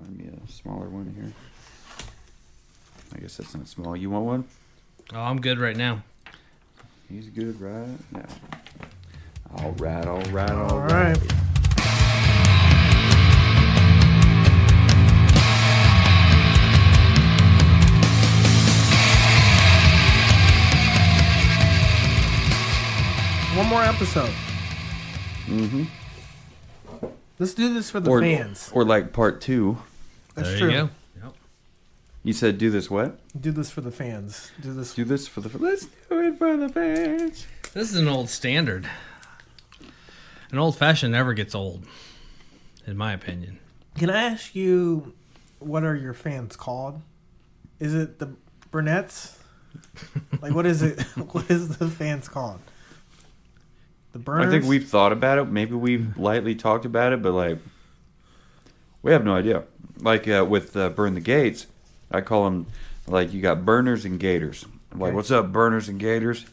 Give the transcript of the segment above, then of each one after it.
Find me a smaller one here. I guess that's not small. You want one? Oh, I'm good right now. He's good right now. All right. All right. One more episode. Mm-hmm. Let's do this for the fans. Or like part 2. That's there true. You go. Yep. You said do this what? Do this for the fans. Let's do it for the fans. This is an old standard. An old fashioned never gets old, in my opinion. Can I ask you, what are your fans called? Is it the Burnett's? Like, what is it? What is the fans called? The Burners? I think we've thought about it. Maybe we've lightly talked about it, but like, we have no idea. Like with Burn the Gates, I call them, like, you got burners and gators. I'm like, what's up, burners and gators?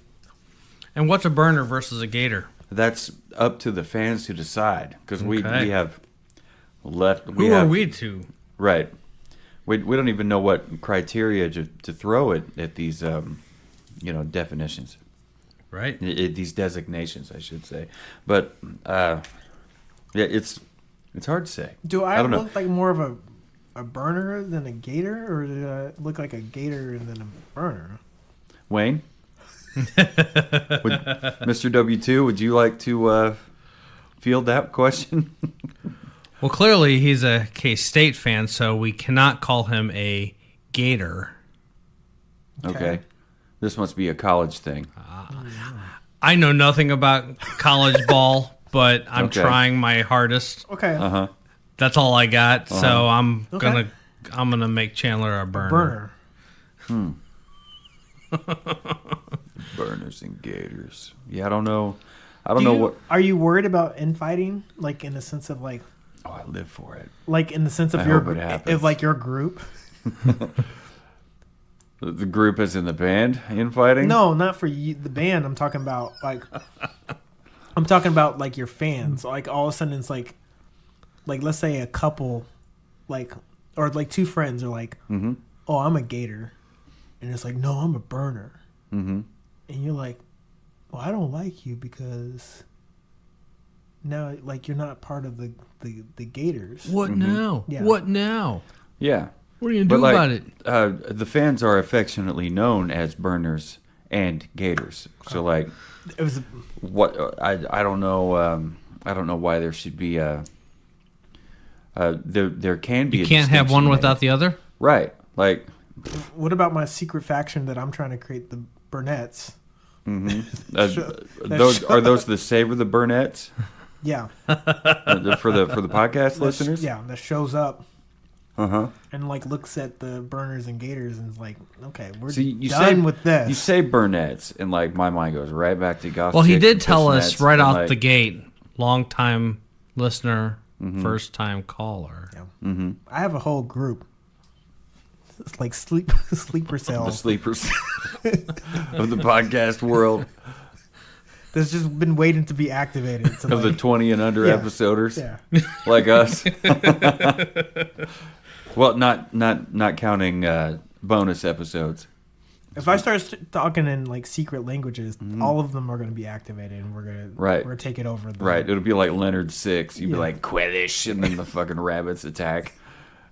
And what's a burner versus a gator? That's up to the fans to decide, because we have left. Who are we to? Right. We don't even know what criteria to throw it at these definitions. Right. These designations, I should say. But yeah, it's hard to say. Do I don't look know. like more of a burner than a gator, or do I look like a gator and then a burner? Wayne? Mr. W2, would you like to field that question? Well, clearly he's a K-State fan, so we cannot call him a gator. Okay. This must be a college thing. I know nothing about college ball, but I'm trying my hardest. Okay. Uh-huh. That's all I got. So I'm Okay. gonna make Chandler a burner. Burners and gators. Yeah, I don't know. I don't know what. Are you worried about infighting, like in the sense of like? Oh, I live for it. Like in the sense of I your hope it happens. of like your group? The group is in the band infighting? No, not for you, the band. I'm talking about like your fans. Like all of a sudden it's like let's say a couple, like, or like two friends are like, oh, I'm a gator, and it's like, no, I'm a burner, and you're like, well, I don't like you because now like you're not part of the gators. What now? Yeah. What now? Yeah. What are you gonna do about it? The fans are affectionately known as burners and gators. So like, It was what I don't know. I don't know why there should be a. There can be. You a can't have one distinction without made. the other? Right. Like, what about my secret faction that I'm trying to create, the Burnett's? are those the Savor the Burnett's? Yeah. for the podcast listeners? Yeah, that shows up. Uh-huh. And like looks at the burners and gators and is like, okay, we're You done with this. You say Burnett's, and like my mind goes right back to goth. Well, he chicks did and tell us fishnets, right and, off like, the gate, long time listener, first time caller. Yeah. I have a whole group. It's like sleeper cell. the sleepers of the podcast world, That's just been waiting to be activated. So of the 20 and under episoders, Yeah. like us. Well, not counting bonus episodes. If I start talking in like secret languages, all of them are going to be activated, and we're gonna take it over. Right, it'll be like Leonard Six. You'd be like Quellish, and then the fucking rabbits attack.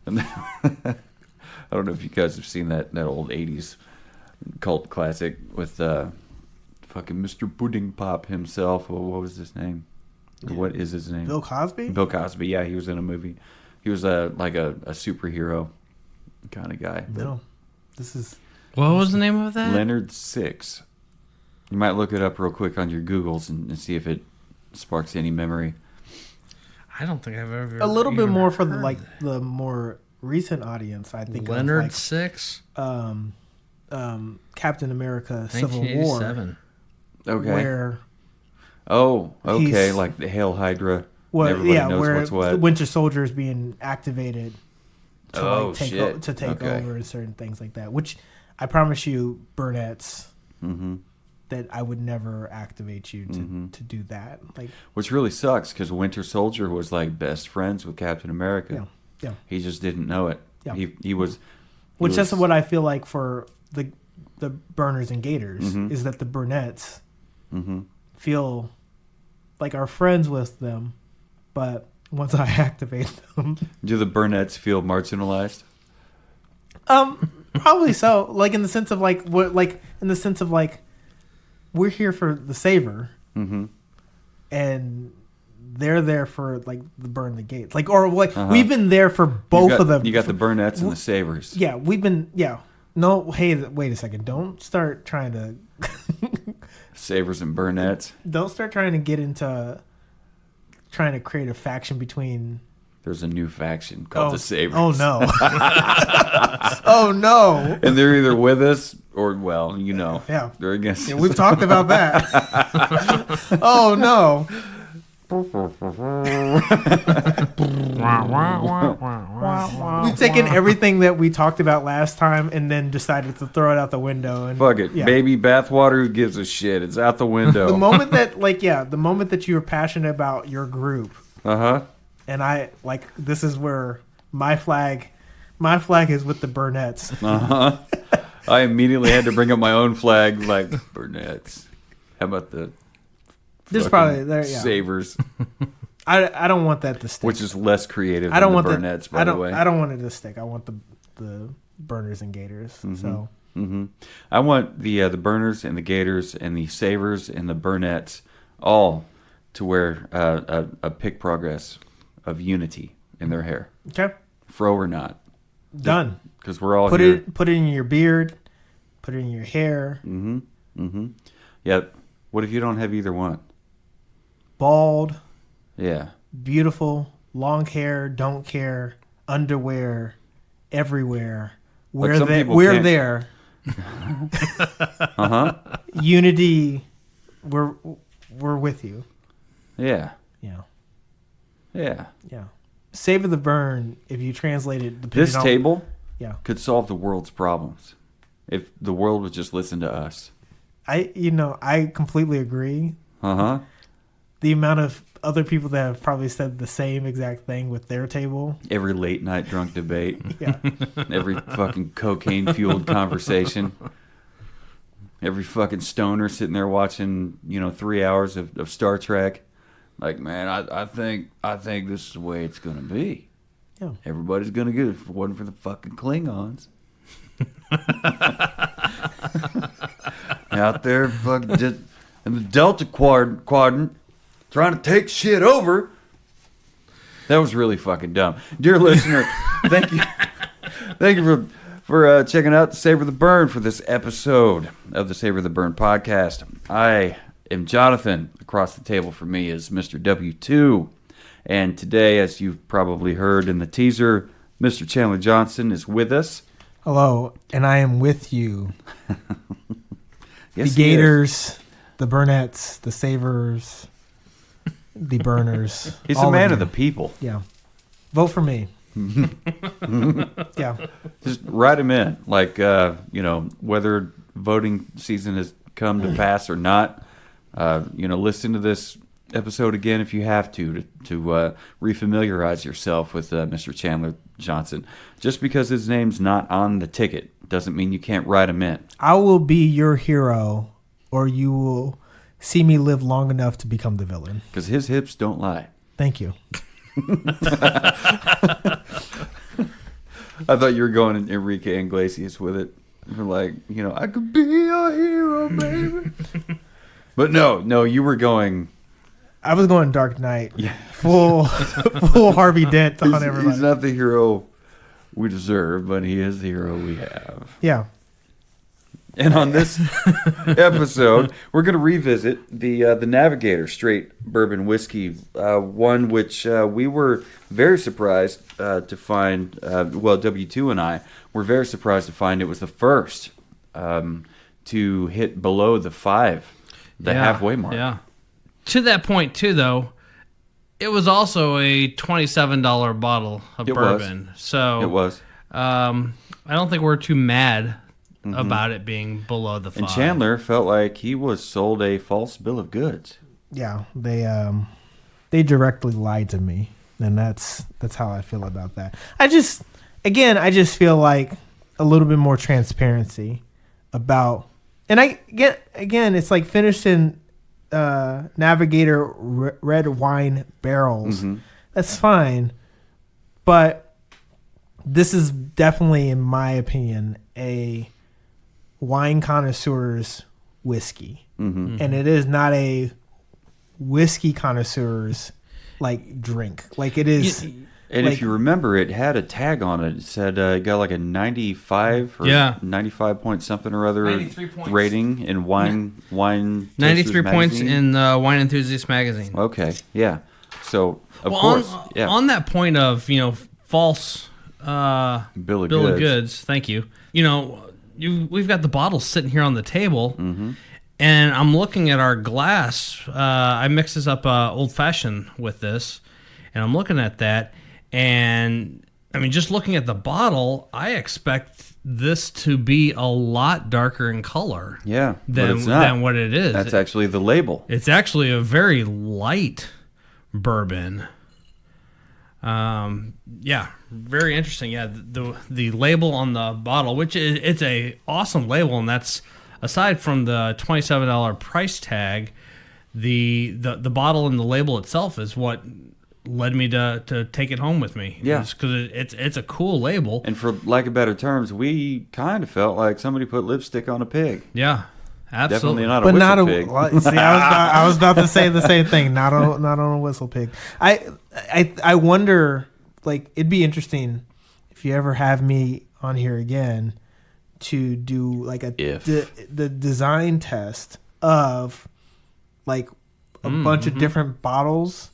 And then, I don't know if you guys have seen that old '80s cult classic with fucking Mr. Pudding Pop himself. What was his name? Or what is his name? Bill Cosby. Bill Cosby. Yeah, he was in a movie. He was like a superhero kind of guy. No, this is. What was the name of that? Leonard Six. You might look it up real quick on your Googles and see if it sparks any memory. I don't think I've ever. A little bit even more for the heard like that. the more recent audience. I think Leonard of Six, like, Captain America: Civil War, 1987. Okay. where Oh, okay. He's- Like the Hail Hydra. well, Everybody yeah, knows where what's what. the Winter Soldier is being activated to Oh, like take shit. to take Okay. over and certain things like that. Which I promise you, Burnett's, that I would never activate you to do that. Like, Which really sucks because Winter Soldier was like best friends with Captain America. Yeah. Yeah. He just didn't know it. Yeah. He was. Which is what I feel like for the burners and gators Mm-hmm. is that the brunettes Mm-hmm. feel like are friends with them, but once I activate them, Do the brunettes feel marginalized? probably so. Like in the sense of like what, like in the sense of like we're here for the savor, Mm-hmm. and they're there for like the burn the gates, like or like Uh-huh. we've been there for both of them. You got the brunettes and the savers. Yeah, we've been. Yeah, no. Hey, wait a second. Don't start trying to. Savers and brunettes. Don't start trying to get into trying to create a faction between. There's a new faction called the Savers. Oh no! Oh no! And they're either with us or, well, you know, Yeah, they're against yeah, us. we've talked about that. Oh no! We've taken everything that we talked about last time and then decided to throw it out the window. And Fuck it. yeah. Baby bathwater, who gives a shit? It's out the window. The moment that, like, yeah, the moment that you were passionate about your group, Uh-huh. and I like this is where my flag is with the Burnett's. Uh-huh. I immediately had to bring up my own flag, like, brunettes. How about the There's fucking probably there. Yeah, savers, I don't want that to stick. which is less creative I don't than the want brunettes, that. by the way. I don't want it to stick. I want the burners and gators. So Mm-hmm. I want the burners and the gators and the savers and the brunettes all to wear a pick progress of unity in their hair, okay, fro or not, done. because we're all Put here. it in your beard. Put it in your hair. Mm-hmm. Mm-hmm. Yep. What if you don't have either one? Bald, Yeah. beautiful, long hair. Don't care. Underwear, everywhere. Like We're some there. people We're can't- there. Uh-huh. Unity. We're with you. Yeah. Yeah. Yeah. Yeah. Savor the burn. If you translate it, depending This on, table Yeah. could solve the world's problems if the world would just listen to us. I completely agree. Uh-huh. The amount of other people that have probably said the same exact thing with their table. Every late night drunk debate. Yeah. Every fucking cocaine fueled conversation. Every fucking stoner sitting there watching, 3 hours of Star Trek. Like, man, I think this is the way it's gonna be. Yeah. Everybody's gonna get it if it wasn't for the fucking Klingons. Out there fucking just in the Delta quadrant trying to take shit over. That was really fucking dumb. Dear listener, thank you. Thank you for checking out Savor the Burn for this episode of the Savor the Burn podcast. I am Jonathan. Across the table from me is Mr. W2. And today, as you've probably heard in the teaser, Mr. Chandler Johnson is with us. Hello, and I am with you. Yes, The he is. Gators, the Burnett's, the Savers, the Burners. He's all a man you. of the people. Yeah. Vote for me. Yeah. Just write him in. Like, whether voting season has come to pass or not. Listen to this episode again if you have to refamiliarize yourself with Mr. Chandler Johnson. Just because his name's not on the ticket doesn't mean you can't write him in. I will be your hero, or you will see me live long enough to become the villain. Because his hips don't lie. Thank you. I thought you were going Enrique Iglesias with it. You're like, I could be your hero, baby. But no, you were going... I was going Dark Knight. Yeah. Full Harvey Dent on everybody. He's not the hero we deserve, but he is the hero we have. Yeah. And on this episode, we're going to revisit the Navigator Straight Bourbon Whiskey, one which we were very surprised to find. W2 and I were very surprised to find it was the first to hit below the 5, halfway mark. Yeah. To that point, too, though, it was also a $27 bottle of bourbon. So It was. I don't think we're too mad about it being below the 5. And Chandler felt like he was sold a false bill of goods. Yeah. They directly lied to me. And that's how I feel about that. I just feel like a little bit more transparency about, and again, it's like finished in Navigator red wine barrels. Mm-hmm. That's fine, but this is definitely, in my opinion, a wine connoisseur's whiskey, and it is not a whiskey connoisseur's like drink. Like it is. And like, if you remember, it had a tag on it. It said it got like a 95 or 95 point something or other 93 points. rating in wine 93 points magazine. in the Wine Enthusiast magazine. Okay, yeah. So of Well, course, on that point of false bill of of goods. Thank you. We've got the bottles sitting here on the table, and I'm looking at our glass. I mixed this up old fashioned with this, and I'm looking at that, and I mean, just looking at the bottle, I expect this to be a lot darker in color. Yeah, than what it is. That's actually the label. It's actually a very light bourbon. Yeah, very interesting. Yeah, the label on the bottle, which it's a awesome label, and that's aside from the $27 price tag, the bottle and the label itself is what led me to take it home with me. Yeah, because it's a cool label. And for lack of better terms, we kind of felt like somebody put lipstick on a pig. Yeah. Absolutely, definitely not a whistle pig. See, I was about to say the same thing. Not on a whistle pig. I wonder. Like, it'd be interesting if you ever have me on here again to do like the design test of like a bunch of different bottles,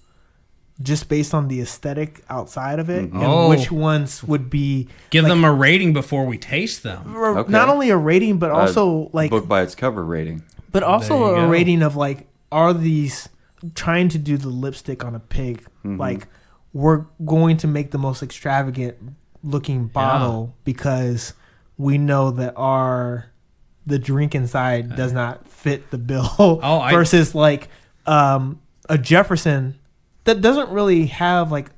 just based on the aesthetic outside of it, and which ones would be give them a rating before we taste them. Okay. Not only a rating, but also like book by its cover rating. But also a rating of like, are these trying to do the lipstick on a pig? Like, we're going to make the most extravagant looking bottle because we know that the drink inside does not fit the bill. Versus like a Jefferson that doesn't really have like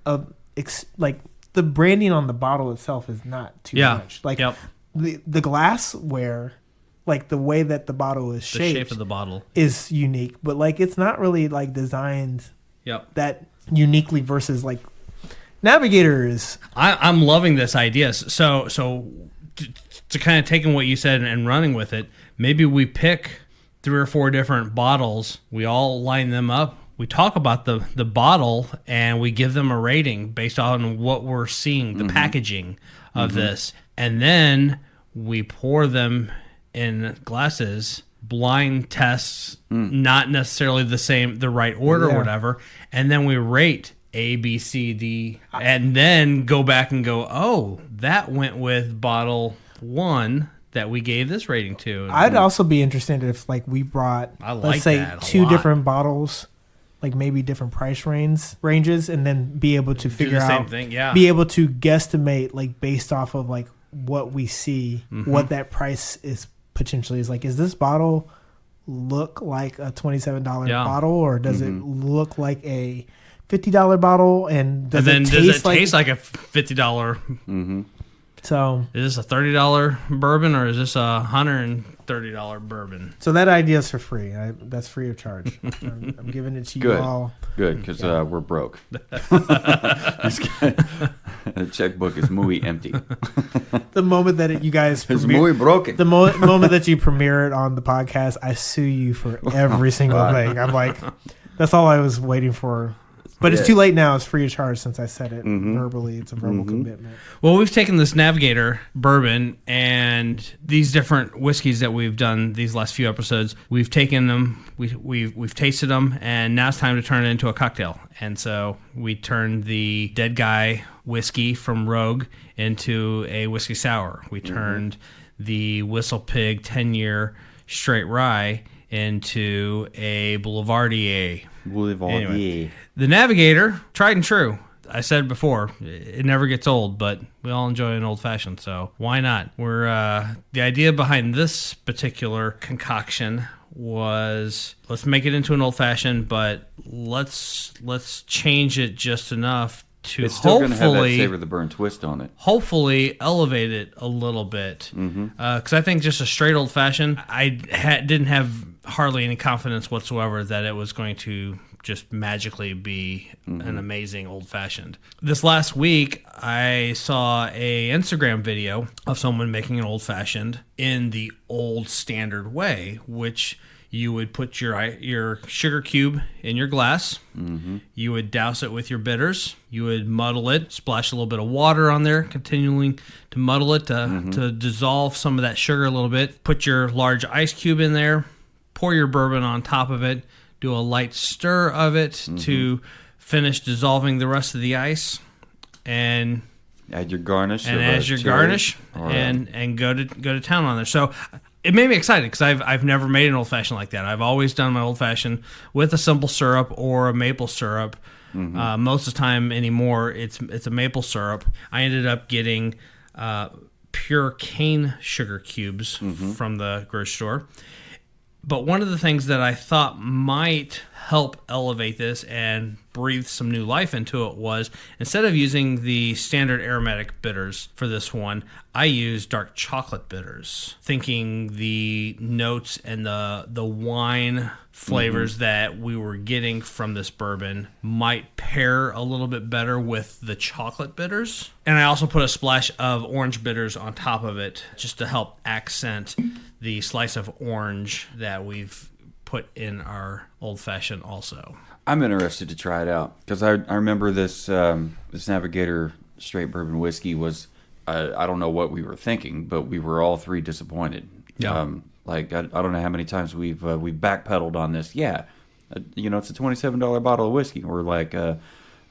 the branding on the bottle itself is not too much. Like the glassware, like the way that the bottle is shaped, the shape of the bottle is unique, but like it's not really like designed that uniquely versus like Navigator is. I'm loving this idea. So to kind of taking what you said and running with it, maybe we pick 3 or 4 different bottles, we all line them up, we talk about the bottle, and we give them a rating based on what we're seeing, the packaging of this, and then we pour them in glasses, blind tests, not necessarily the right order or whatever, and then we rate A, B, C, D, and then go back and go, oh, that went with bottle 1 that we gave this rating to. I'd also be interested if like we brought, let's say, 2 different bottles, like maybe different price ranges, and then be able to figure out, same thing, be able to guesstimate like based off of like what we see, what that price is potentially is. Like, is this bottle look like a $27 bottle, or does it look like a $50 bottle, and does it taste like a $50? So is this a $30 bourbon, or is this a $130 bourbon? So that idea is for free. That's free of charge. I'm giving it to you all. Good, because we're broke. The checkbook is muy empty. The moment that you guys it's muy broken. The moment that you premiere it on the podcast, I sue you for every single thing. I'm like, that's all I was waiting for. But it's too late now. It's free of charge since I said it verbally. It's a verbal commitment. Well, we've taken this Navigator bourbon and these different whiskeys that we've done these last few episodes. We've taken them, we've tasted them, and now it's time to turn it into a cocktail. And so we turned the Dead Guy whiskey from Rogue into a whiskey sour. We turned the Whistle Pig 10-year straight rye into a Boulevardier. Anyway, the Navigator, tried and true. I said before, it never gets old, but we all enjoy an old fashioned, so why not? The idea behind this particular concoction was, let's make it into an old fashioned, but let's change it just enough to It's still going to have that hopefully savor the burn twist on it. hopefully elevate it a little bit. Because I think just a straight old fashioned, I didn't have hardly any confidence whatsoever that it was going to just magically be an amazing old fashioned. This last week, I saw a Instagram video of someone making an old fashioned in the old standard way, which you would put your sugar cube in your glass. You would douse it with your bitters. You would muddle it, splash a little bit of water on there, continuing to muddle it to dissolve some of that sugar a little bit. Put your large ice cube in there, pour your bourbon on top of it, do a light stir of it to finish dissolving the rest of the ice, and add your garnish. And as your garnish, and go to town on there. So it made me excited because I've never made an old fashioned like that. I've always done my old fashioned with a simple syrup or a maple syrup. Most of the time anymore, it's a maple syrup. I ended up getting pure cane sugar cubes from the grocery store. But one of the things that I thought might help elevate this and breathe some new life into it was, instead of using the standard aromatic bitters for this one, I used dark chocolate bitters, thinking the notes and the wine flavors that we were getting from this bourbon might pair a little bit better with the chocolate bitters. And I also put a splash of orange bitters on top of it just to help accent the slice of orange that we've put in our old fashioned also. I'm interested to try it out because I remember this Navigator Straight Bourbon whiskey was, I don't know what we were thinking, but we were all three disappointed. Yeah. I don't know how many times we've backpedaled on this. Yeah, it's a $27 bottle of whiskey. Or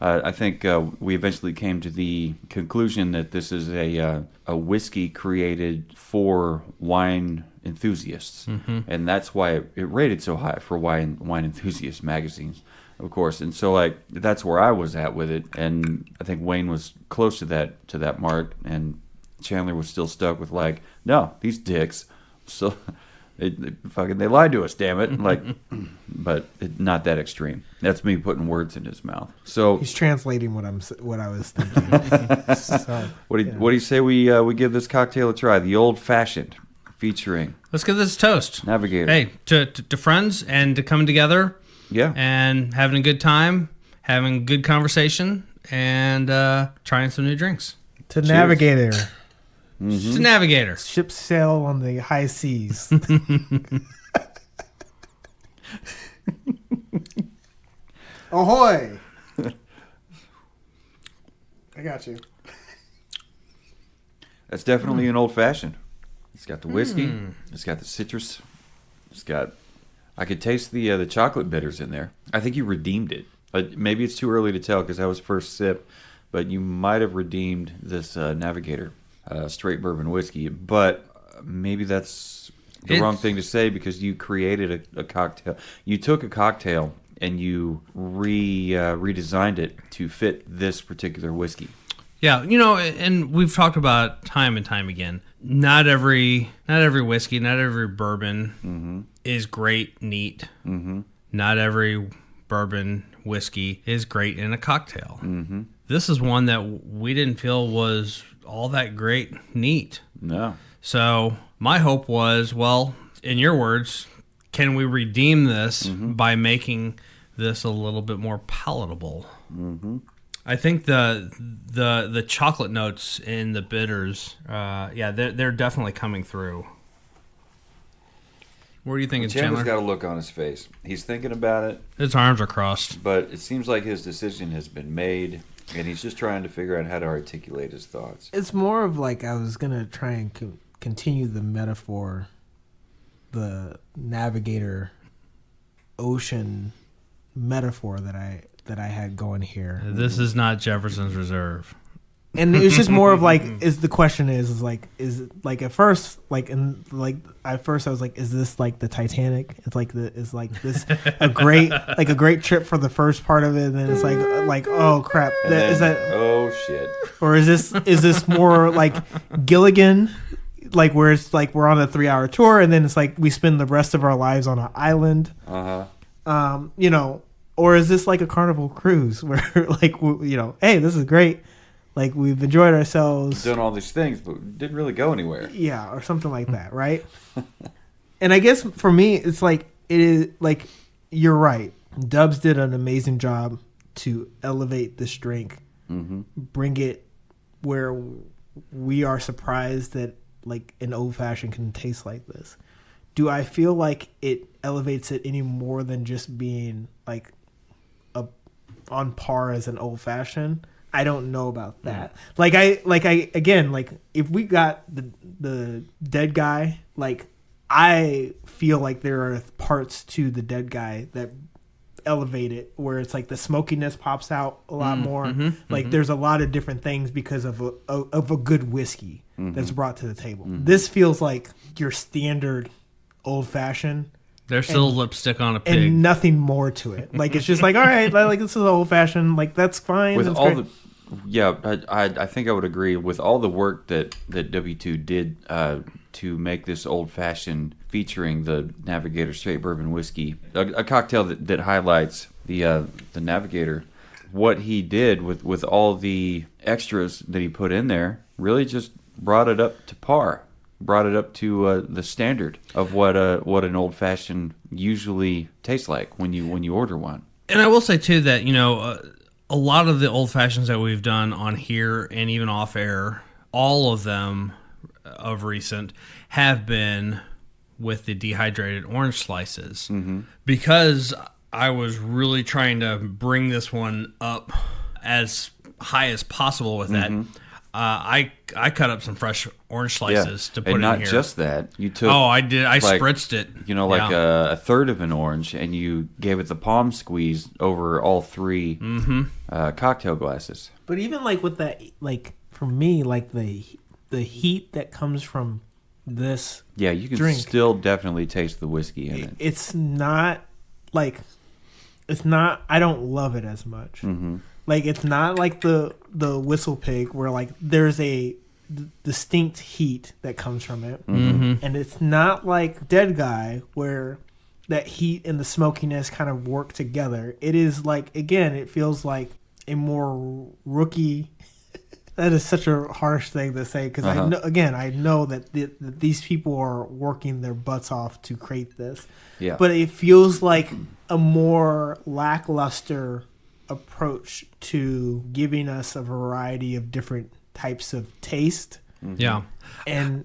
I think we eventually came to the conclusion that this is a whiskey created for wine enthusiasts, and that's why it rated so high for wine enthusiast magazines, of course. And so that's where I was at with it, and I think Wayne was close to that mark, and Chandler was still stuck with no, these dicks. So they lied to us, damn it. But not that extreme. That's me putting words in his mouth. So he's translating what I was thinking. So, what do you say we give this cocktail a try? The old fashioned, featuring. Let's give this a toast. Navigator. Hey, to friends and to coming together. Yeah. And having a good time, having good conversation, and trying some new drinks. To Navigator. To Navigator. Ship sail on the high seas. Ahoy! I got you. That's definitely an old fashioned. It's got the whiskey. It's got the citrus. I could taste the chocolate bitters in there. I think you redeemed it. But maybe it's too early to tell because that was first sip. But you might have redeemed this Navigator Straight Bourbon whiskey. But maybe that's the wrong thing to say because you created a cocktail. You took a cocktail and you redesigned it to fit this particular whiskey. Yeah, and we've talked about time and time again. Not every whiskey, not every bourbon is great neat. Not every bourbon whiskey is great in a cocktail. This is one that we didn't feel was all that great neat. No. So my hope was, well, in your words, can we redeem this by making this a little bit more palatable? I think the chocolate notes in the bitters, they're definitely coming through. What are you thinking, Chandler's Chandler? got a look on his face. He's thinking about it. His arms are crossed. But it seems like his decision has been made, and he's just trying to figure out how to articulate his thoughts. It's more of I was going to try and continue the metaphor, the Navigator ocean metaphor that I had going here. This is not Jefferson's Reserve. And it's just more of is the question is at first I was like, is this like the Titanic? Is this a great trip for the first part of it, and then it's like oh crap, oh shit, or is this more like Gilligan, where it's we're on a 3-hour tour and then it's we spend the rest of our lives on an island. Or is this like a Carnival cruise where like, hey, this is great. Like we've enjoyed ourselves. Doing all these things, but didn't really go anywhere. Yeah. Or something like that. Right. And I guess for me, it's like, it is like, you're right. Dubs did an amazing job to elevate this drink, bring it where we are surprised that like an old fashioned can taste like this. Do I feel like it elevates it any more than just being like on par as an old fashioned? I don't know about that. Like I again, like if we got the dead guy, like I feel like there are parts to the dead guy that elevate it, where it's like the smokiness pops out a lot more. Like there's a lot of different things because of a good whiskey that's brought to the table. This feels like your standard old fashioned. There's still lipstick on a pig and nothing more to it. Like it's just like, all right, like this is old fashioned. Like that's fine. With that's all great. I think I would agree with all the work that W2 did to make this old fashioned featuring the Navigator Straight Bourbon whiskey, a cocktail that highlights the Navigator. What he did with all the extras that he put in there really just brought it up to par. Brought it up to the standard of what an old fashioned usually tastes like when you order one. And I will say too that a lot of the old fashions that we've done on here and even off air, all of them of recent have been with the dehydrated orange slices, because I was really trying to bring this one up as high as possible with that. I cut up some fresh orange slices to put in here. And not just that. You took... Oh, I did. I spritzed it. A third of an orange, and you gave it the palm squeeze over all three cocktail glasses. But even like with that, like for me, like the heat that comes from this you can drink, still definitely taste the whiskey in it. It's not... I don't love it as much. Like it's not like the Whistle Pig where like there's a distinct heat that comes from it, and it's not like Dead Guy where that heat and the smokiness kind of work together. It is like, again, it feels like a more rookie. That is such a harsh thing to say because I know that these people are working their butts off to create this. Yeah, but it feels like a more lackluster approach to giving us a variety of different types of taste. And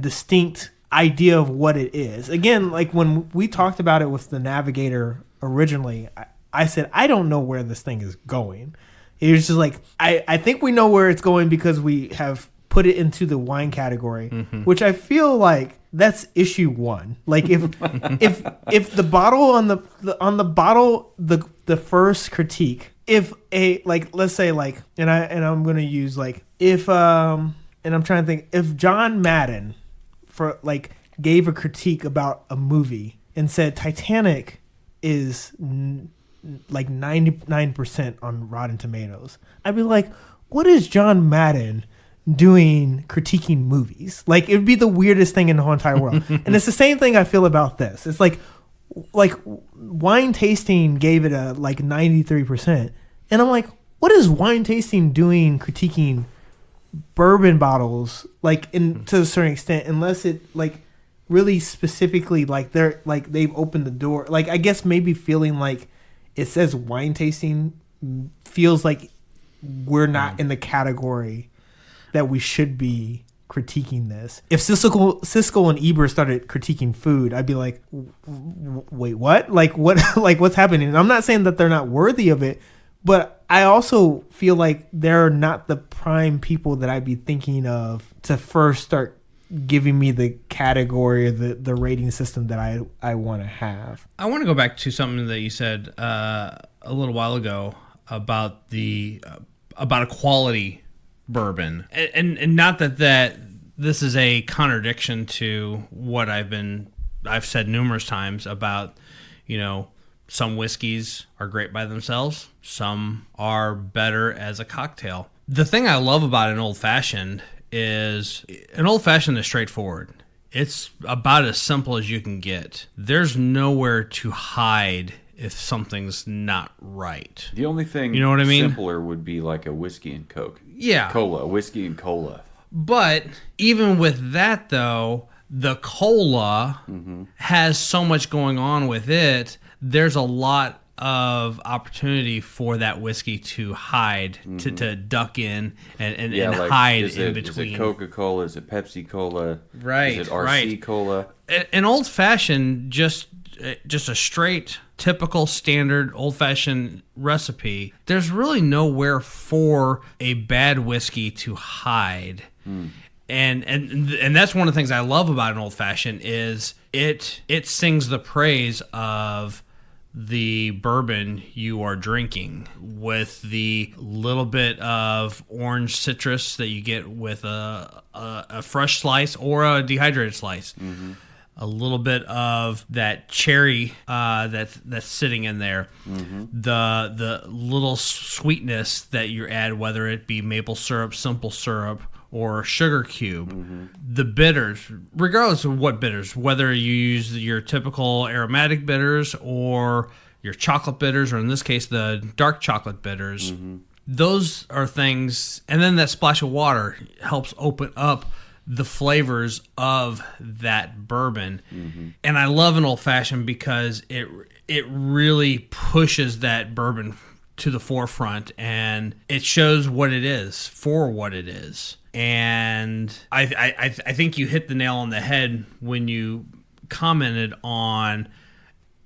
distinct idea of what it is. Again, like when we talked about it with the Navigator originally, I said I don't know where this thing is going. It was just like I think we know where it's going because we have put it into the wine category, which I feel like that's issue one. Like if the bottle on the bottle, the first critique, if a, like, let's say like, and I'm going to use like, if and I'm trying to think, if John Madden for like gave a critique about a movie and said Titanic is like 99% on Rotten Tomatoes, I'd be like, what is John Madden doing critiquing movies? Like, it would be the weirdest thing in the whole entire world. And it's the same thing I feel about this. It's like wine tasting gave it a like 93%, and I'm like, what is wine tasting doing critiquing bourbon bottles, like, in to a certain extent, unless it like really specifically like they're like they've opened the door. Like, I guess maybe feeling like it says wine tasting feels like we're not in the category that we should be critiquing this. If Siskel and Ebert started critiquing food, I'd be like, wait, what? Like, what? Like, what's happening? And I'm not saying that they're not worthy of it, but I also feel like they're not the prime people that I'd be thinking of to first start giving me the category or the rating system that I want to have. I want to go back to something that you said a little while ago about about a quality bourbon, and not that this is a contradiction to what I've said numerous times about, some whiskeys are great by themselves, some are better as a cocktail. The thing I love about an old fashioned is straightforward. It's about as simple as you can get. There's nowhere to hide if something's not right. The only thing You know what I mean? simpler would be like a whiskey and Coke. Yeah. Cola, whiskey and cola. But even with that, though, the cola has so much going on with it. There's a lot of opportunity for that whiskey to hide, to duck in and Like, hide is in it, between. Is it Coca-Cola? Is it Pepsi-Cola? Right, Is it RC right. Cola? An old-fashioned, just a straight, typical, standard old-fashioned recipe, there's really nowhere for a bad whiskey to hide. And that's one of the things I love about an old-fashioned is it sings the praise of the bourbon you are drinking with the little bit of orange citrus that you get with a fresh slice or a dehydrated slice. A little bit of that cherry that's sitting in there, the little sweetness that you add, whether it be maple syrup, simple syrup, or sugar cube, the bitters, regardless of what bitters, whether you use your typical aromatic bitters or your chocolate bitters, or in this case, the dark chocolate bitters, those are things, and then that splash of water helps open up the flavors of that bourbon. And I love an old-fashioned because it really pushes that bourbon to the forefront, and it shows what it is for what it is. And I think you hit the nail on the head when you commented on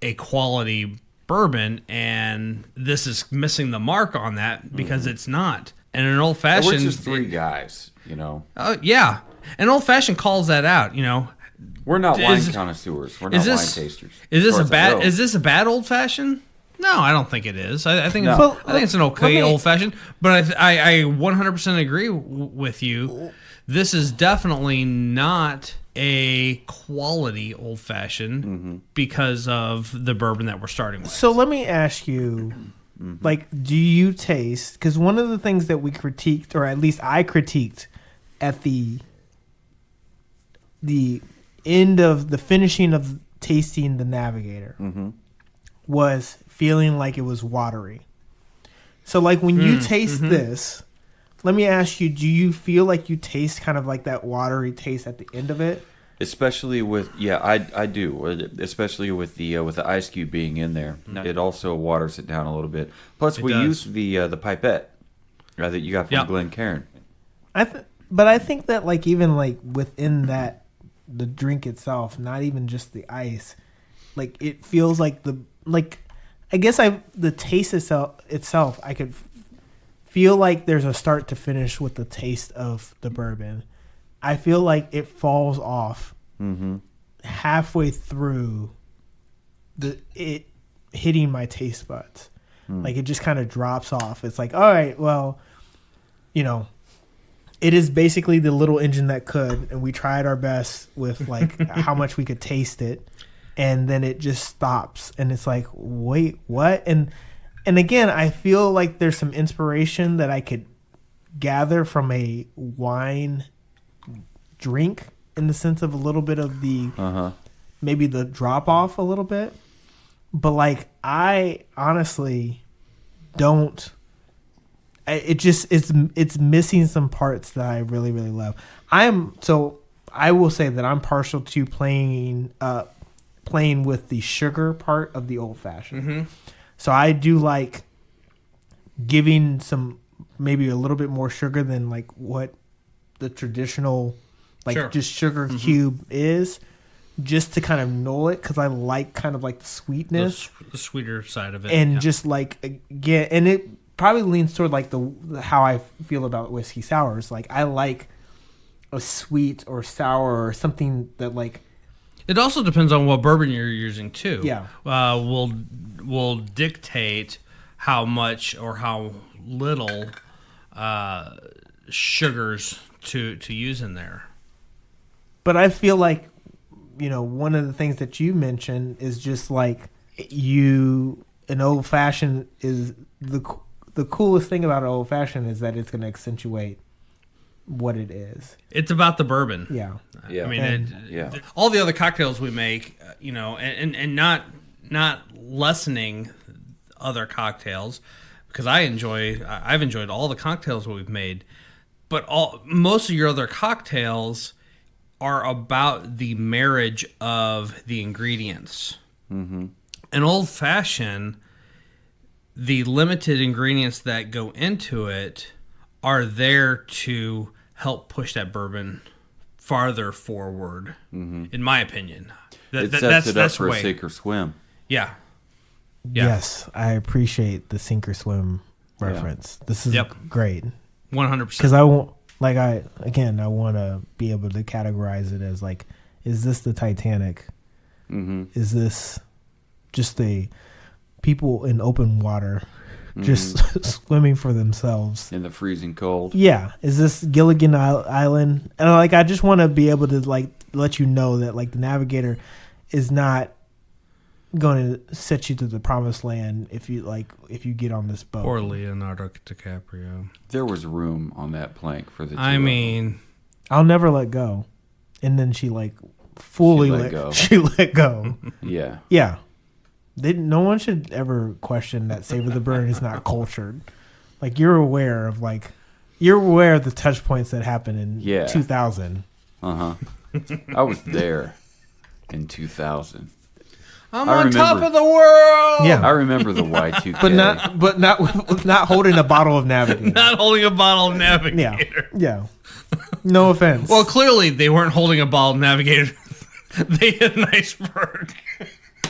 a quality bourbon, and this is missing the mark on that because it's not. And an old fashioned, We're just three guys, you know. Yeah, an old fashioned calls that out. You know, We're not wine connoisseurs. We're not wine tasters. Is this as far a as I bad? know. Is this a bad old fashioned? No, I don't think it is. I think No. I think it's an okay old fashioned. But I 100% agree with you. This is definitely not a quality old fashioned because of the bourbon that we're starting with. So let me ask you, like, do you taste? Because one of the things that we critiqued, or at least I critiqued, at the end of the finishing of tasting the Navigator, was feeling like it was watery. So, like, when you taste this, let me ask you, do you feel like you taste kind of like that watery taste at the end of it? Especially with I do, especially with the ice cube being in there. It also waters it down a little bit. Plus, we use the pipette that you got from Glencairn. But I think that, like, even like within that, the drink itself, not even just the ice, like, it feels like the taste itself I could feel like there's a start to finish with the taste of the bourbon. I feel like it falls off halfway through it hitting my taste buds. Like, it just kind of drops off. It's like, all right, well, you know, it is basically the little engine that could, and we tried our best with, like, how much we could taste it, and then it just stops, and it's like, wait, what? And again, I feel like there's some inspiration that I could gather from a wine drink, in the sense of a little bit of the maybe the drop off a little bit, but, like, I honestly don't. It's missing some parts that I really, really love. I will say that I'm partial to playing with the sugar part of the old fashioned. So I do like giving some, maybe a little bit more sugar than, like, what the traditional, like, just sugar cube is, just to kind of null it, because I like kind of like the sweetness, the sweeter side of it, and just like, again, and it probably leans toward, like, the how I feel about whiskey sours. Like, I like a sweet or sour or something that, like. It also depends on what bourbon you're using too. Yeah, will dictate how much or how little sugars to use in there. But I feel like, you know, one of the things that you mentioned is just like an old fashioned is the coolest thing about an old fashioned is that it's going to accentuate what it is. It's about the bourbon. Yeah. I mean, all the other cocktails we make, you know, and not not lessening other cocktails, because I've enjoyed all the cocktails we've made, but most of your other cocktails are about the marriage of the ingredients. Mm-hmm. An old fashioned, the limited ingredients that go into it are there to help push that bourbon farther forward, in my opinion. It sets it up for a sink or swim. Yeah. Yes, I appreciate the sink or swim reference. This is great. 100%. Because I want to be able to categorize it as like, is this the Titanic? Mm-hmm. Is this just the people in open water just swimming for themselves in the freezing cold? Yeah. Is this Gilligan Island? And like, I just want to be able to like let you know that like the Navigator is not going to set you to the promised land if you get on this boat. Poor Leonardo DiCaprio. There was room on that plank for the two I mean, I'll never let go. And then she like fully let go. She let go. Yeah. Yeah. No one should ever question that Savor the Burn is not cultured. Like, you're aware of the touch points that happened in 2000. Uh-huh. I was there in 2000. I'm on top of the world. Yeah. I remember the Y2K. But not holding a bottle of Navigator. Not holding a bottle of Navigator. Yeah. No offense. Well, clearly they weren't holding a bottle of Navigator. They hit an iceberg.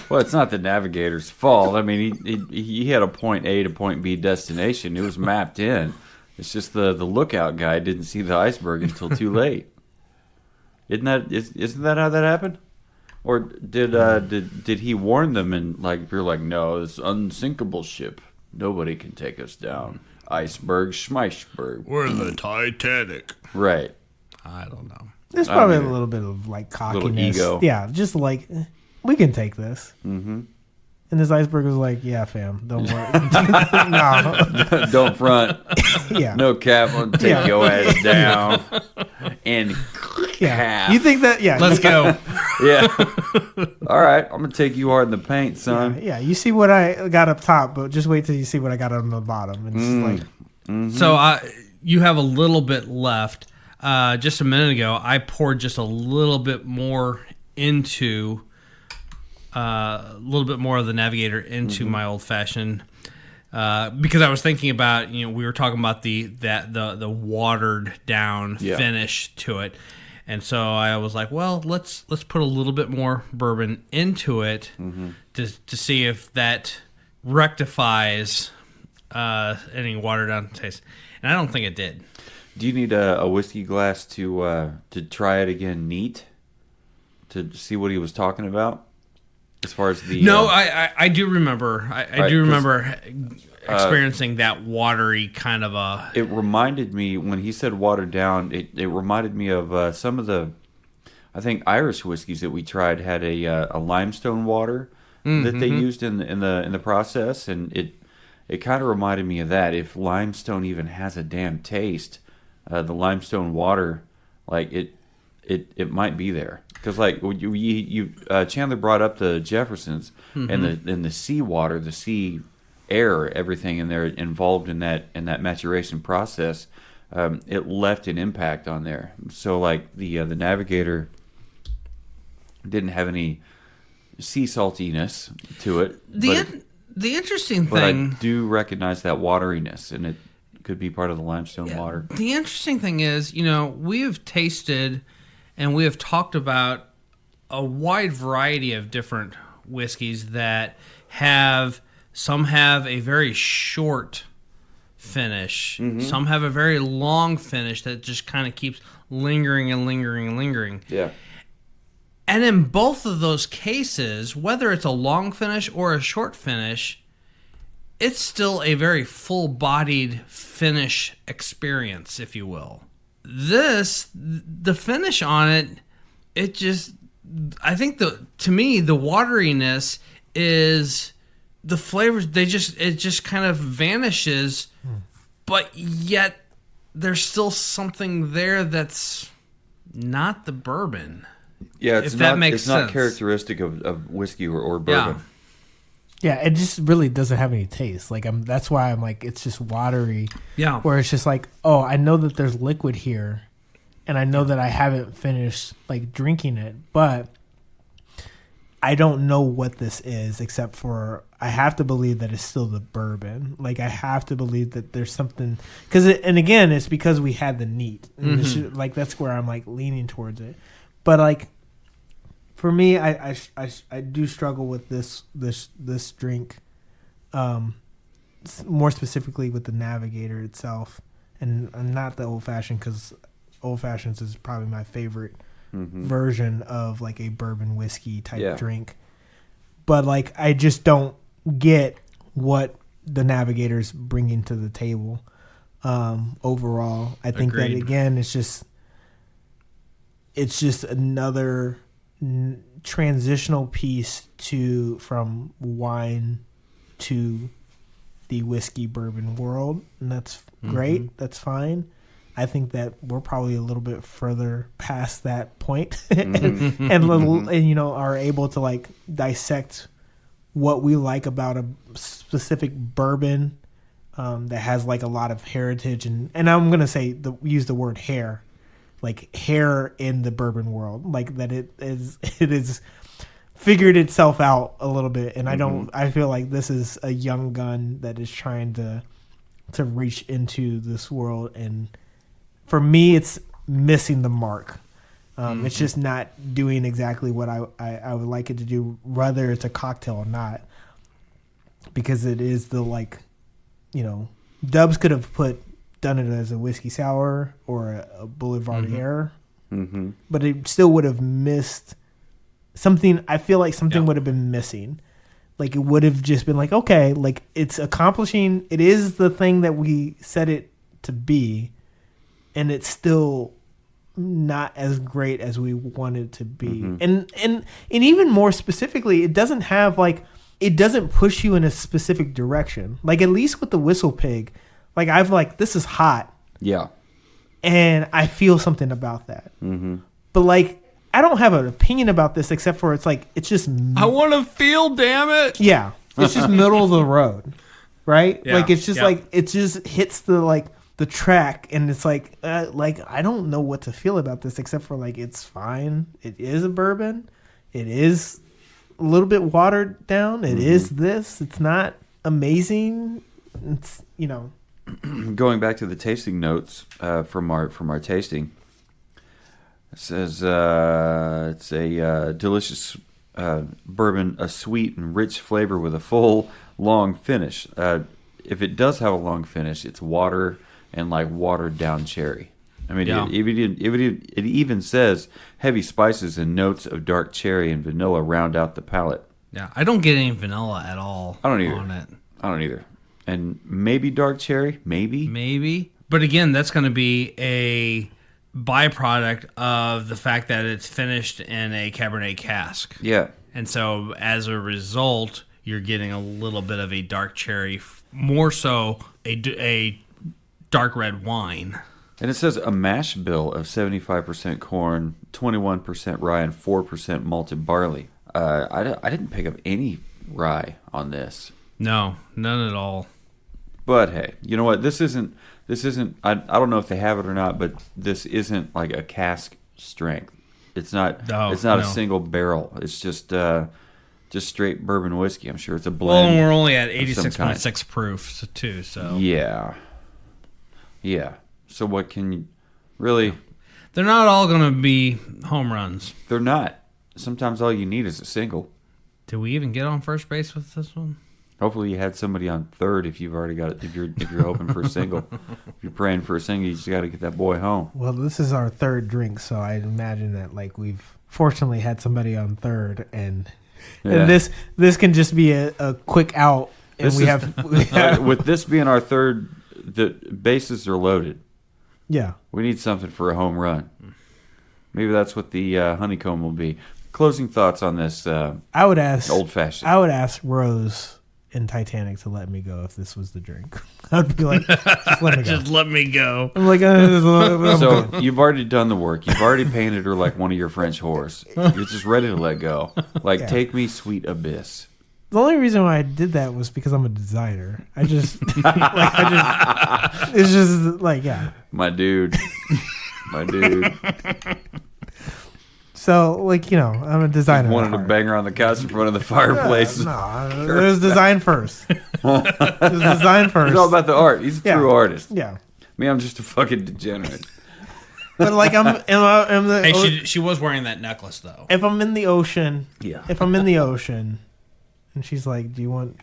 Well, it's not the Navigator's fault. I mean, he had a point A to point B destination. It was mapped in. It's just the lookout guy didn't see the iceberg until too late. Isn't that how that happened? Or did he warn them and like you're like, no, this unsinkable ship, nobody can take us down. Iceberg, schmeichberg. We're the Titanic. Right. I don't know. There's probably a little bit of like cockiness. Little ego. Yeah, just like, we can take this. Mm-hmm. And this iceberg was like, yeah, fam, don't worry. No. Don't front. Yeah. No cap. I'll take your ass down. And half. You think that? Yeah. Let's go. Yeah. All right. I'm going to take you hard in the paint, son. Yeah. You see what I got up top, but just wait till you see what I got on the bottom. And it's like, So you have a little bit left. Just a minute ago, I poured just a little bit more into a little bit more of the Navigator into my old fashioned, because I was thinking about, we were talking about the watered down finish to it, and so I was like, well, let's put a little bit more bourbon into it to see if that rectifies any watered down taste, and I don't think it did. Do you need a whiskey glass to try it again neat to see what he was talking about? As far as the I do remember. I do remember experiencing that watery kind of a. It reminded me when he said watered down. It reminded me of some of the, I think Irish whiskeys that we tried had a limestone water that they used in the process, and it kind of reminded me of that. If limestone even has a damn taste, the limestone water, like it might be there. Because like you Chandler brought up the Jeffersons and the sea water, the sea air, everything in there involved in that maturation process, it left an impact on there. So like the Navigator didn't have any sea saltiness to it. The interesting but thing, I do recognize that wateriness, and it could be part of the limestone water. The interesting thing is, we have tasted. And we have talked about a wide variety of different whiskeys that some have a very short finish. Some have a very long finish that just kind of keeps lingering and lingering and lingering. Yeah. And in both of those cases, whether it's a long finish or a short finish, it's still a very full-bodied finish experience, if you will. The finish on it just, I think to me the wateriness is the flavors. It just kind of vanishes, but yet there's still something there that's not the bourbon. Yeah, if that makes sense. It's not characteristic of whiskey or bourbon. Yeah, it just really doesn't have any taste. Like that's why I'm like, it's just watery. Yeah. Where it's just like, oh, I know that there's liquid here, and I know that I haven't finished like drinking it, but I don't know what this is, except for I have to believe that it's still the bourbon. Like I have to believe that there's something, and again, it's because we had the neat. And like that's where I'm like leaning towards it. But like for me, I do struggle with this drink, more specifically with the Navigator itself, and not the old fashioned, because old fashions is probably my favorite version of like a bourbon whiskey type drink. But like I just don't get what the Navigator's bringing to the table overall. I think that again it's just another transitional piece from wine to the whiskey bourbon world, and that's great. That's fine. I think that we're probably a little bit further past that point and you know, are able to like dissect what we like about a specific bourbon that has like a lot of heritage, and I'm gonna say use the word hair, like hair in the bourbon world, like that it is figured itself out a little bit, and I feel like this is a young gun that is trying to reach into this world, and for me, it's missing the mark. It's just not doing exactly what I would like it to do, whether it's a cocktail or not. Because it is the, like, you know, Dubs could have done it as a whiskey sour or a Boulevard Air, but it still would have missed something. I feel like something would have been missing. Like, it would have just been like, okay, like, it's accomplishing, it is the thing that we set it to be, and it's still not as great as we want it to be. And even more specifically, it doesn't have like, it doesn't push you in a specific direction. Like at least with the Whistle Pig, like I've like, this is hot. Yeah. And I feel something about that. But like, I don't have an opinion about this except for it's like, it's just. I want to feel, damn it. Yeah. It's just middle of the road. Right? Yeah. Like it's just like, it just hits the track, and it's like I don't know what to feel about this except for like it's fine. It is a bourbon. It is a little bit watered down. It is this. It's not amazing. It's, you know. Going back to the tasting notes from our tasting, it says it's a delicious bourbon, a sweet and rich flavor with a full, long finish. If it does have a long finish, it's water and like watered down cherry. I mean, it even says heavy spices and notes of dark cherry and vanilla round out the palate. Yeah, I don't get any vanilla at all. I don't either. On it. I don't either. And maybe dark cherry, maybe. But again, that's going to be a byproduct of the fact that it's finished in a Cabernet cask. Yeah. And so as a result, you're getting a little bit of a dark cherry, more so a dark red wine. And it says a mash bill of 75% corn, 21% rye, and 4% malted barley. I didn't pick up any rye on this. No, none at all. But hey, you know what? This isn't. I don't know if they have it or not, but this isn't like a cask strength. It's not. No, it's not no. a single barrel. It's just straight bourbon whiskey. I'm sure it's a Well, blend. and we're only at 86.6 proof too. So yeah. So what can you really? They're not all going to be home runs. They're not. Sometimes all you need is a single. Did we even get on first base with this one? Hopefully you had somebody on third if you've already got it. If you're hoping for a single, if you're praying for a single, you just got to get that boy home. Well, this is our third drink, so I imagine that like we've fortunately had somebody on third, and this can just be a quick out, and we have with this being our third, the bases are loaded. Yeah, we need something for a home run. Maybe that's what the honeycomb will be. Closing thoughts on this. I would ask old fashioned. I would ask Rose in Titanic to let me go if this was the drink. I'd be like, just let me go. Just let me go. I'm like, so you've already done the work. You've already painted her like one of your French whores. You're just ready to let go. Like, take me, sweet abyss. The only reason why I did that was because I'm a designer. It's just like, yeah. My dude. So, like, you know, I'm a designer. Wanted to bang her on the couch in front of the fireplace. No, it was design first. It was design first. It's all about the art. He's a true artist. Yeah. Me, I'm just a fucking degenerate. But like, Hey, she was wearing that necklace though. if I'm in the ocean, Yeah. if I'm in the ocean, and she's like, do you want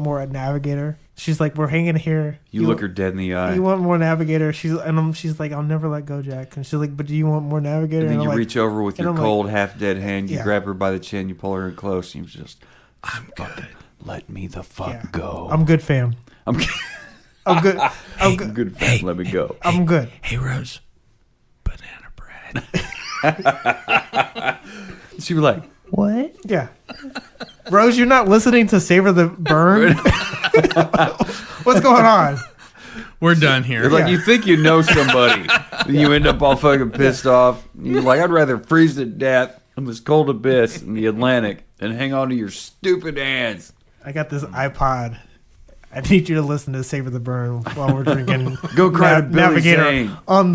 more at Navigator? She's like, we're hanging here. You look her dead in the eye. You want more Navigator? She's like, I'll never let go, Jack. And she's like, but do you want more Navigator? And then you I'm reach over with your I'm cold, half-dead hand. You Yeah. grab her by the chin. You pull her in close. And you just, I'm good. Let me the fuck go. I'm good, fam. I'm good. I'm good. I'm I'm good. good, fam. Let me go. I'm good. Hey, Rose, banana bread. She'd be like, What? Yeah. Rose, you're not listening to Savor the Burn? What's going on? We're done here. it's like Yeah. you think you know somebody. Then you end up all fucking pissed off. You're like, I'd rather freeze to death in this cold abyss in the Atlantic than hang on to your stupid hands. I got this iPod. I need you to listen to Savor the Burn while we're drinking. Go cry to Billy Navigator Zane. on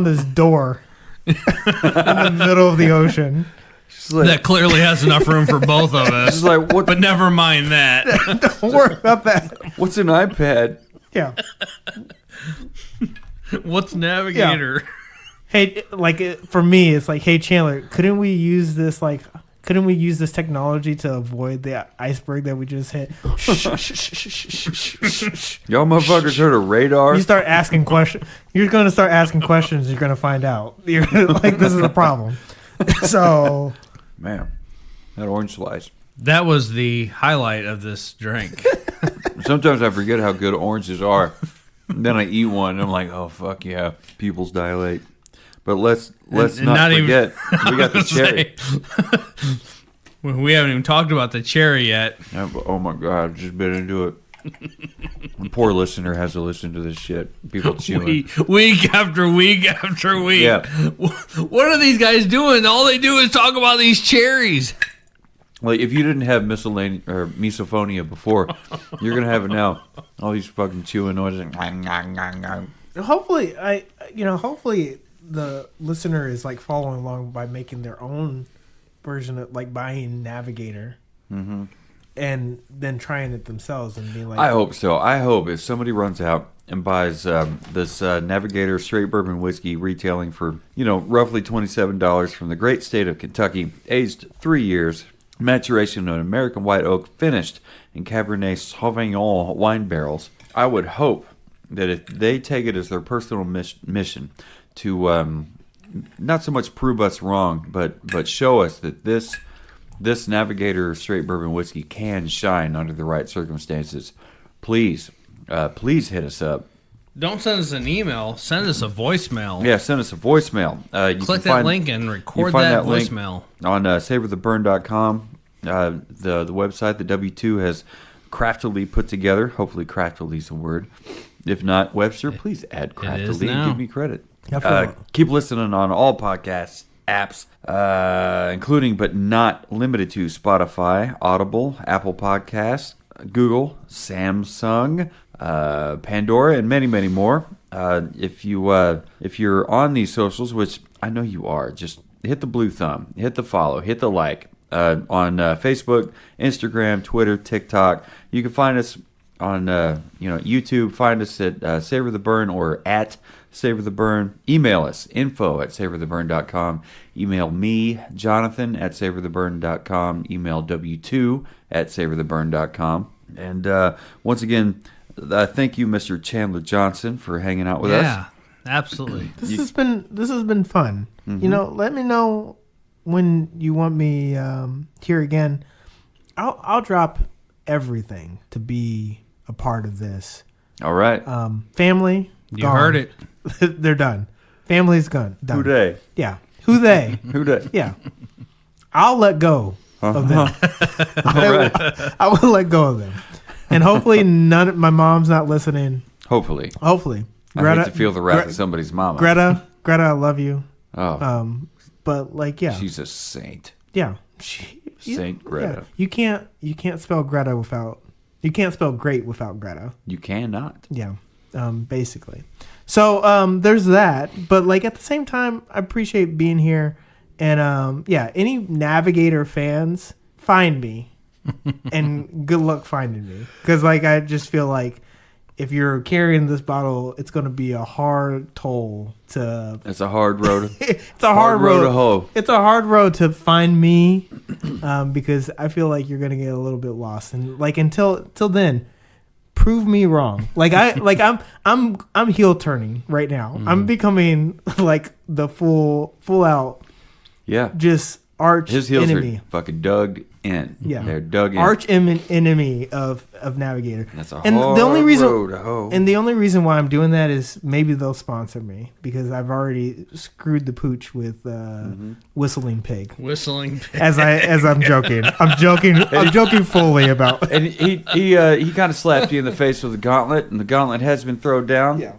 this door in the middle of the ocean. She's like, That clearly has enough room for both of us. she's like what, But never mind that. Don't worry about that. what's an iPad? Yeah. What's Navigator? Hey, for me, it's like, hey Chandler, couldn't we use this technology to avoid the iceberg that we just hit? Y'all motherfuckers heard of radar? You start asking questions. You're going to start asking questions. You're going to find out. You're gonna, like, this is a problem. So, Man, that orange slice. That was the highlight of this drink. Sometimes I forget how good oranges are. And then I eat one and I'm like, oh fuck yeah, pupils dilate. But let's And not even- forget we got the cherry. We haven't even talked about the cherry yet. Yeah, but, oh my god, I've just been into it. The poor listener has to listen to this shit. People chewing. Week after week after week. Yeah. What are these guys doing? All they do is talk about these cherries. Like if you didn't have miscellaneous or misophonia before, you're gonna have it now. All these fucking chewing noises. hopefully, hopefully the listener is like following along by making their own version of like buying Navigator. Mm-hmm. And then trying it themselves and being like, I hope so. I hope if somebody runs out and buys this Navigator Straight Bourbon whiskey retailing for, roughly $27 from the great state of Kentucky, aged 3 years, maturation of American white oak, finished in Cabernet Sauvignon wine barrels, I would hope that if they take it as their personal mission to not so much prove us wrong, but show us that this Navigator Straight Bourbon whiskey can shine under the right circumstances. Please hit us up. Don't send us an email. Send us a voicemail. Yeah, send us a voicemail. You Click can that find- link and you record find that link voicemail. on savortheburn.com. The website, the W2 has craftily put together. Hopefully craftily is a word. If not, Webster, please add craftily and now. give me credit. Yeah, Keep listening on all podcast apps, including but not limited to Spotify, Audible, Apple Podcasts, Google, Samsung, Pandora, and many, many more. If you're on these socials, which I know you are, just hit the blue thumb, hit the follow, hit the like on Facebook, Instagram, Twitter, TikTok. You can find us on YouTube. Find us at Savor the Burn or at Savor the Burn. Email us, info@savortheburn.com. Email me, Jonathan, at savortheburn.com. Email W2 at savortheburn.com. And once again, thank you, Mr. Chandler Johnson, for hanging out with us. Yeah, absolutely. this has been fun. Mm-hmm. Let me know when you want me here again. I'll drop everything to be a part of this. All right. Family, You gone. heard it. They're done. Family's gone. Done. Who they? Yeah. Who they? Who they? Yeah. I'll let go of them. I will let go of them. And hopefully my mom's not listening. Hopefully. Hopefully. I hate to feel the wrath of somebody's mama. Greta, I love you. Oh, But like, yeah. she's a saint. Yeah. Saint Greta. Yeah. You can't spell Greta without. You can't spell great without Greta. You cannot. Yeah. Basically. So there's that, but like at the same time, I appreciate being here, and any Navigator fans, find me, and good luck finding me, because like I just feel like if you're carrying this bottle, it's going to be a hard toll to. It's a hard road. It's a hard road to hoe. It's a hard road to find me, because I feel like you're going to get a little bit lost, and like until then. Prove me wrong. I'm heel turning right now. Mm-hmm. I'm becoming like the full out. Yeah. Just arch his heels enemy. Are fucking dug in. Yeah. They're dug in. Arch enemy of Navigator. That's a and hard the only reason, road to hoe. And the only reason why I'm doing that is maybe they'll sponsor me, because I've already screwed the pooch with Whistling Pig. Whistling Pig. As I'm joking. I'm joking fully about. And he kind of slapped you in the face with a gauntlet, and the gauntlet has been thrown down. Yeah.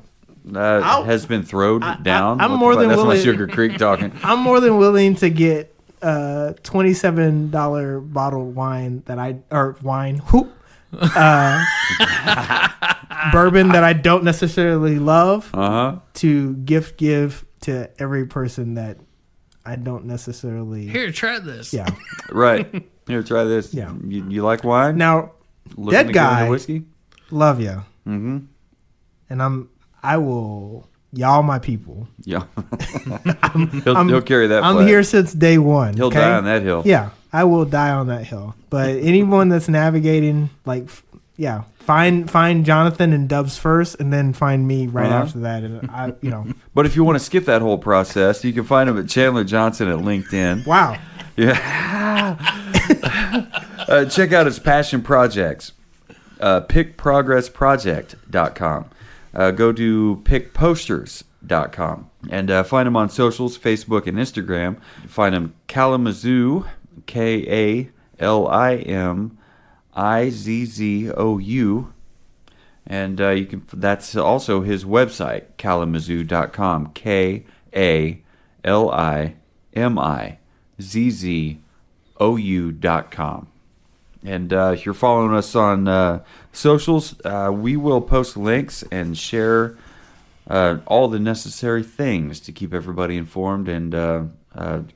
Has been thrown down. I'm more than that's willing. That's my Sugar Creek talking. I'm more than willing to get $27 bottled wine bourbon that I don't necessarily love to give to every person that I don't necessarily. Here, try this. Yeah. Right. Here, try this. Yeah. You like wine? Now, Looking dead to guy. get into whiskey? Love ya. Mm-hmm. And I will. Y'all my people. Yeah. he'll carry that I'm flag. here since day one. He'll die on that hill. Yeah, I will die on that hill. But anyone that's navigating, find Jonathan and Dubs first, and then find me right after that. And But if you want to skip that whole process, you can find him at Chandler Johnson at LinkedIn. Wow. Yeah. Check out his passion projects. PickProgressProject.com. Go to pickposters.com and find him on socials, Facebook and Instagram. Find him Kalamazoo, KALIMIZZOU, and you can. That's also his website, kalamazoo.com, KALIMIZZOU.com. And if you're following us on socials, we will post links and share all the necessary things to keep everybody informed and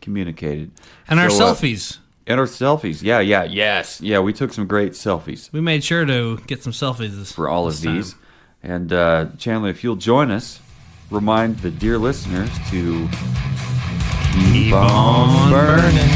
communicated. And our selfies. And our selfies. Yeah, we took some great selfies. We made sure to get some selfies for all of these. And Chandler, if you'll join us, remind the dear listeners to keep on burning.